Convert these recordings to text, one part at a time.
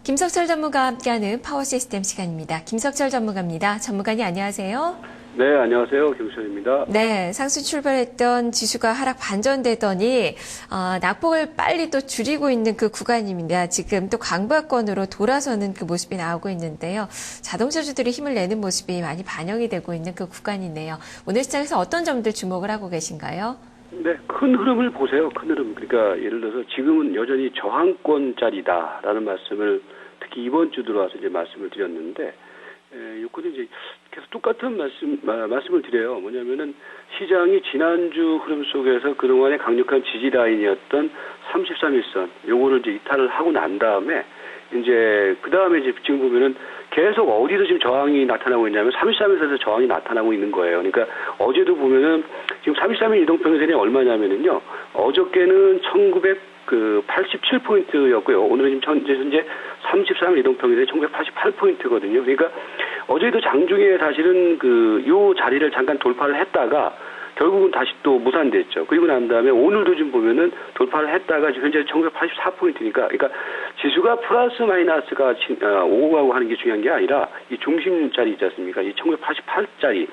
김석철 전문가와 함께하는 파워 시스템 시간입니다. 김석철 전문가입니다. 전문가님 안녕하세요. 네, 안녕하세요. 김석철입니다. 네, 상승 출발했던 지수가 하락 반전되더니 낙폭을 빨리 또 줄이고 있는 그 구간입니다. 지금 또 강보권으로 돌아서는 그 모습이 나오고 있는데요. 자동차주들이 힘을 내는 모습이 많이 반영이 되고 있는 그 구간이네요. 오늘 시장에서 어떤 점들 주목을 하고 계신가요? 네, 큰 흐름을 보세요. 큰 흐름. 그러니까 예를 들어서 지금은 여전히 저항권짜리다라는 말씀을 특히 이번 주 들어와서 이제 말씀을 드렸는데, 요거는 이제 계속 똑같은 말씀을 드려요. 뭐냐면은 시장이 지난주 흐름 속에서 그동안의 강력한 지지 라인이었던 33일선, 요거를 이제 이탈을 하고 난 다음에 이제 그 다음에 이제 지금 보면은 계속 어디서 지금 저항이 나타나고 있냐면 33일선에서 저항이 나타나고 있는 거예요. 그러니까 어제도 보면은 지금 33일 이동평균선이 얼마냐면은요. 어저께는 1987포인트였고요. 오늘은 지금 현재 33일 이동평균선이 1988포인트거든요. 그러니까 어제도 장중에 사실은 요 자리를 잠깐 돌파를 했다가 결국은 다시 또 무산됐죠. 그리고 난 다음에 오늘도 좀 보면은 돌파를 했다가 지금 현재 1984포인트니까, 그러니까 지수가 플러스 마이너스가 오고 가고 하는 게 중요한 게 아니라 이 중심 자리 있지 않습니까? 이 1988짜리,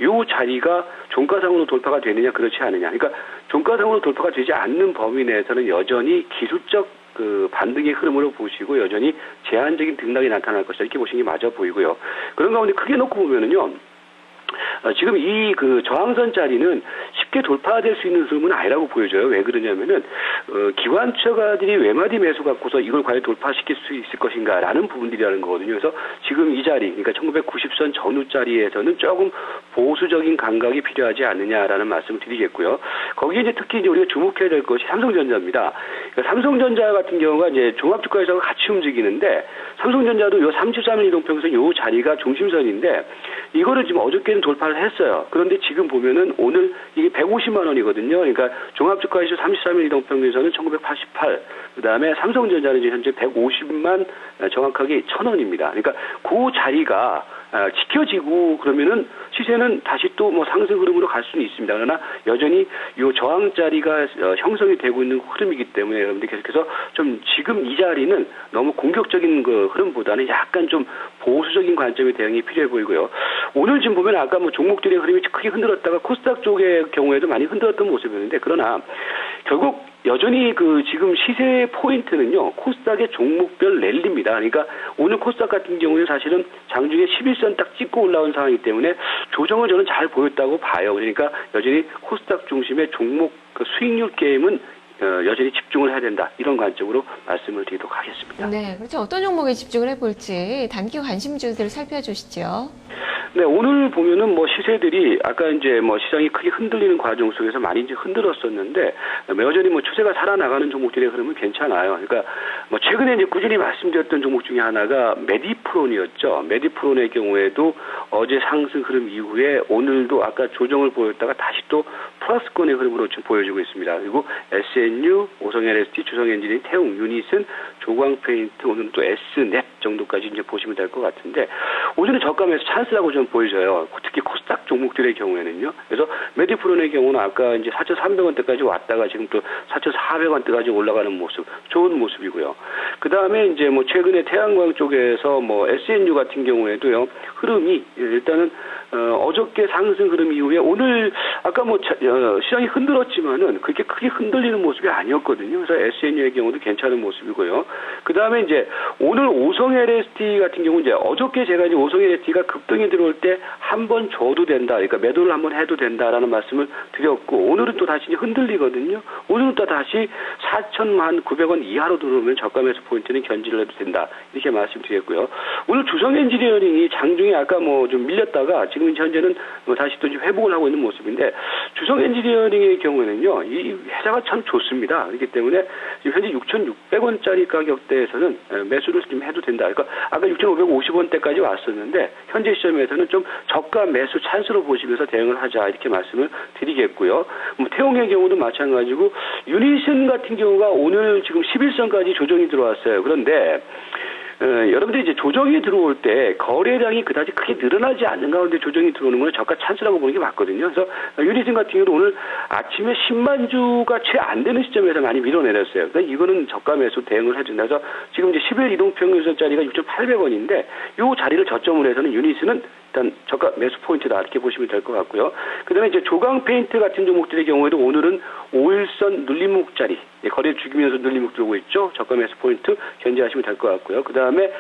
요 자리가 종가상으로 돌파가 되느냐, 그렇지 않느냐. 그러니까 종가상으로 돌파가 되지 않는 범위 내에서는 여전히 기술적 반등의 흐름으로 보시고 여전히 제한적인 등락이 나타날 것이다. 이렇게 보시는 게 맞아 보이고요. 그런 가운데 크게 놓고 보면은요. 지금 이 저항선 자리는 쉽게 돌파될 수 있는 흐름은 아니라고 보여져요. 왜 그러냐면은 기관 투자가들이 외마디 매수 갖고서 이걸 과연 돌파시킬 수 있을 것인가라는 부분들이라는 거거든요. 그래서 지금 이 자리, 그러니까 1990선 전후 자리에서는 조금 보수적인 감각이 필요하지 않느냐라는 말씀을 드리겠고요. 거기에 이제 특히 이제 우리가 주목해야 될 것이 삼성전자입니다. 그러니까 삼성전자 같은 경우가 이제 종합주가에서 같이 움직이는데 삼성전자도 요 33일 이동평균선 요 자리가 중심선인데 이거를 지금 어저께는 돌파를 했어요. 그런데 지금 보면은 오늘 이게 150만 원이거든요. 그러니까 종합주가지수 33일 이동평균선은 1988, 그 다음에 삼성전자는 이제 현재 150만 정확하게 1,000원입니다. 그러니까 그 자리가 지켜지고 그러면은 시세는 다시 또 뭐 상승 흐름으로 갈 수는 있습니다. 그러나 여전히 요 저항 자리가 형성이 되고 있는 흐름이기 때문에 여러분들 계속해서 좀 지금 이 자리는 너무 공격적인 흐름보다는 약간 좀 보수적인 관점의 대응이 필요해 보이고요. 오늘 지금 보면 아까 뭐 종목들의 흐름이 크게 흔들었다가 코스닥 쪽의 경우에도 많이 흔들었던 모습이었는데 그러나 결국 여전히 지금 시세 포인트는요, 코스닥의 종목별 랠리입니다. 그러니까 오늘 코스닥 같은 경우는 사실은 장중에 11선 딱 찍고 올라온 상황이기 때문에 조정을 저는 잘 보였다고 봐요. 그러니까 여전히 코스닥 중심의 종목 수익률 게임은 여전히 집중을 해야 된다. 이런 관점으로 말씀을 드리도록 하겠습니다. 네, 그렇죠. 어떤 종목에 집중을 해볼지 단기 관심주들 살펴주시죠. 네, 오늘 보면은 뭐 시세들이 아까 이제 뭐 시장이 크게 흔들리는 과정 속에서 많이 이제 흔들었었는데 여전히 뭐 추세가 살아나가는 종목들의 흐름은 괜찮아요. 그러니까 뭐 최근에 이제 꾸준히 말씀드렸던 종목 중에 하나가 메디프론이었죠. 메디프론의 경우에도 어제 상승 흐름 이후에 오늘도 아까 조정을 보였다가 다시 또 플러스권의 흐름으로 지금 보여지고 있습니다. 그리고 SNU, 오성LST, 주성엔지니어링, 태웅, 유닛은, 조광페인트, 오늘은 또 S넷 정도까지 이제 보시면 될 것 같은데 오늘은 저가에서 찬스라고 좀 보여져요. 특히 코스닥 종목들의 경우에는요. 그래서 메디프론의 경우는 아까 이제 4,300원대까지 왔다가 지금 또 4,400원대까지 올라가는 모습, 좋은 모습이고요. 그 다음에 이제 뭐 최근에 태양광 쪽에서 뭐 SNU 같은 경우에도요, 흐름이 일단은 어저께 상승 흐름 이후에 오늘 아까 뭐 시장이 흔들었지만은 그렇게 크게 흔들리는 모습이 아니었거든요. 그래서 SNU의 경우도 괜찮은 모습이고요. 그 다음에 이제 오늘 오성 LST 같은 경우 이제 어저께 제가 이제 오성 LST가 급등이 들어올 때 한 번 줘도 된다. 그러니까 매도를 한번 해도 된다라는 말씀을 드렸고 오늘은 또 다시 이제 흔들리거든요. 오늘은 또 다시 4,900원 이하로 들어오면 저가 매수 포인트는 견지를 해도 된다. 이렇게 말씀드렸고요. 오늘 주성 엔지니어링이 장중에 아까 뭐 좀 밀렸다가 지금 현재는 뭐 다시 또 회복을 하고 있는 모습인데 주성 엔지니어링의 경우에는요, 이 회사가 참 좋습니다. 그렇기 때문에 지금 현재 6,600원짜리 가격대에서는 매수를 좀 해도 된다. 그러니까 아까 6,550원대까지 왔었는데 현재 시점에서는 좀 저가 매수 찬스로 보시면서 대응을 하자 이렇게 말씀을 드리겠고요. 뭐 태용의 경우도 마찬가지고 유니슨 같은 경우가 오늘 지금 11선까지 조정이 들어왔어요. 그런데 여러분들이 이제 조정이 들어올 때 거래량이 그다지 크게 늘어나지 않는 가운데 조정이 들어오는 건 저가 찬스라고 보는 게 맞거든요. 그래서 유니슨 같은 경우는 오늘 아침에 10만 주가 채 안 되는 시점에서 많이 밀어내렸어요. 그러니까 이거는 저가 매수 대응을 해준다. 그래서 지금 이제 10일 이동평균선짜리가 6,800원인데 이 자리를 저점으로 해서는 유니슨은 일단 저가 매수 포인트다 이렇게 보시면 될 것 같고요. 그다음에 이제 조강 페인트 같은 종목들의 경우에도 오늘은 5일선 눌림목짜리 거래를 죽이면서 눌림목 들어오고 있죠. 저가 매수 포인트 견제하시면 될 것 같고요. 그다음에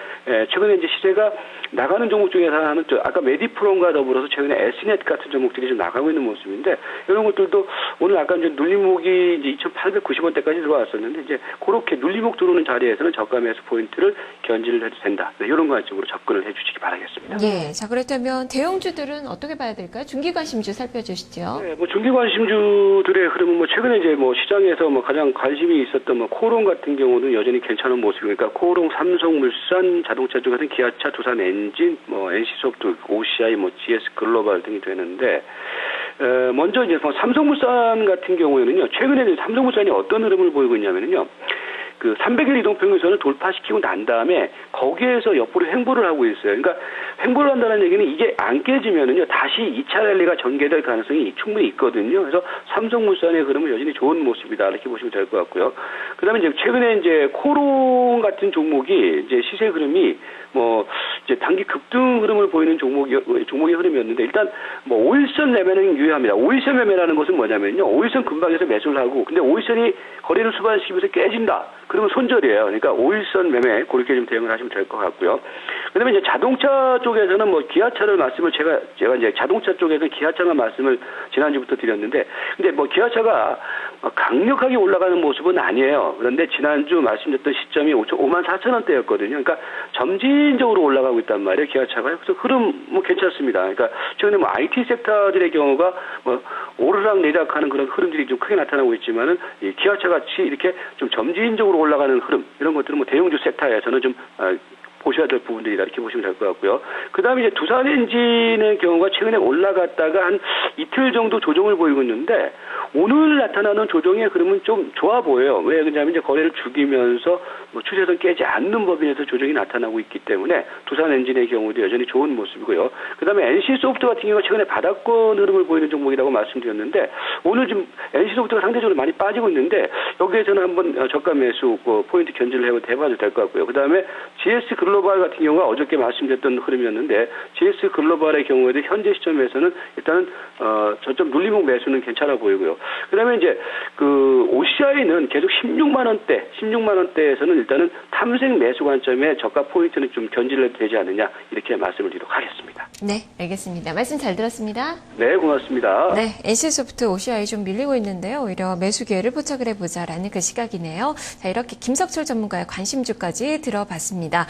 최근에 이제 시세가 나가는 종목 중에서 하나는 아까 메디프롬과 더불어서 최근에 S넷 같은 종목들이 좀 나가고 있는 모습인데 이런 것들도 오늘 아까 이제 눌림목이 이제 2,890원대까지 들어왔었는데 이제 그렇게 눌림목 들어오는 자리에서는 저가 매수 포인트를 견지를 해도 된다. 네, 이런 관점으로 접근을 해주시기 바라겠습니다. 예, 자 그렇다면 대형주들은 어떻게 봐야 될까요? 중기관심주 살펴주시죠. 네, 뭐 중기관심주들의 흐름은 뭐 최근에 이제 뭐 시장에서 뭐 가장 관심이 있었던 뭐 코오롱 같은 경우는 여전히 괜찮은 모습이니까 코오롱, 삼성물산, 자동차 쪽 같은 기아차, 두산엔진, 뭐 NC소프트, OCI, 뭐 GS 글로벌 등이 되는데 먼저 이제 삼성물산 같은 경우에는요 최근에 이제 삼성물산이 어떤 흐름을 보이고 있냐면요. 그 300일 이동평균선을 돌파시키고 난 다음에 거기에서 옆으로 횡보를 하고 있어요. 그러니까 횡보를 한다는 얘기는 이게 안 깨지면은요 다시 2차 랠리가 전개될 가능성이 충분히 있거든요. 그래서 삼성물산의 흐름은 여전히 좋은 모습이다 이렇게 보시면 될 것 같고요. 그다음에 이제 최근에 이제 코오롱 같은 종목이 이제 시세 흐름이 뭐 이제 단기 급등 흐름을 보이는 종목의 흐름이었는데 일단 뭐 5일선 매매는 유효합니다. 5일선 매매라는 것은 뭐냐면요. 5일선 근방에서 매수를 하고 근데 5일선이 거래를 수반시키면서 깨진다. 그러면 손절이에요. 그러니까 5일선 매매 그렇게 좀 대응을 하시면 될 것 같고요. 그다음에 이제 자동차 쪽에서는 뭐 기아차를 말씀을 제가 이제 자동차 쪽에서 기아차만 말씀을 지난주부터 드렸는데 근데 뭐 기아차가 강력하게 올라가는 모습은 아니에요. 그런데 지난주 말씀드렸던 시점이 54,000원대였거든요. 그러니까 점진적으로 올라가고 있단 말이에요. 기아차가요. 그래서 흐름 뭐 괜찮습니다. 그러니까 최근에 뭐 IT 섹터들의 경우가 뭐 오르락 내리락하는 그런 흐름들이 좀 크게 나타나고 있지만은 이 기아차 같이 이렇게 좀 점진적으로 올라가는 흐름 이런 것들은 뭐 대형주 섹터에서는 좀 보셔야 될 부분들이다 이렇게 보시면 될 것 같고요. 그 다음에 이제 두산엔진의 경우가 최근에 올라갔다가 한 이틀 정도 조정을 보이고 있는데 오늘 나타나는 조정의 흐름은 좀 좋아 보여요. 왜 그러냐면 이제 거래를 죽이면서 뭐 추세선 깨지 않는 법인에서 조정이 나타나고 있기 때문에 두산엔진의 경우도 여전히 좋은 모습이고요. 그 다음에 NC소프트 같은 경우가 최근에 바닥권 흐름을 보이는 종목이라고 말씀드렸는데 오늘 지금 NC소프트가 상대적으로 많이 빠지고 있는데 여기에서는 한번 저가 매수 포인트 견제를 해봐도 될 것 같고요. 그 다음에 GS 글로벌 같은 경우가 어저께 말씀드렸던 흐름이었는데 GS 글로벌의 경우에도 현재 시점에서는 일단은 저점 눌림목 매수는 괜찮아 보이고요. 그다음에 이제 그 OCI는 계속 16만 원대에서는 일단은 탐색 매수 관점에 저가 포인트는 좀 견지를 되지 않느냐 이렇게 말씀을 드리도록 하겠습니다. 네, 알겠습니다. 말씀 잘 들었습니다. 네, 고맙습니다. 네, NC소프트, OCI 좀 밀리고 있는데요. 오히려 매수 기회를 포착을 해보자라는 그 시각이네요. 자, 이렇게 김석철 전문가의 관심주까지 들어봤습니다.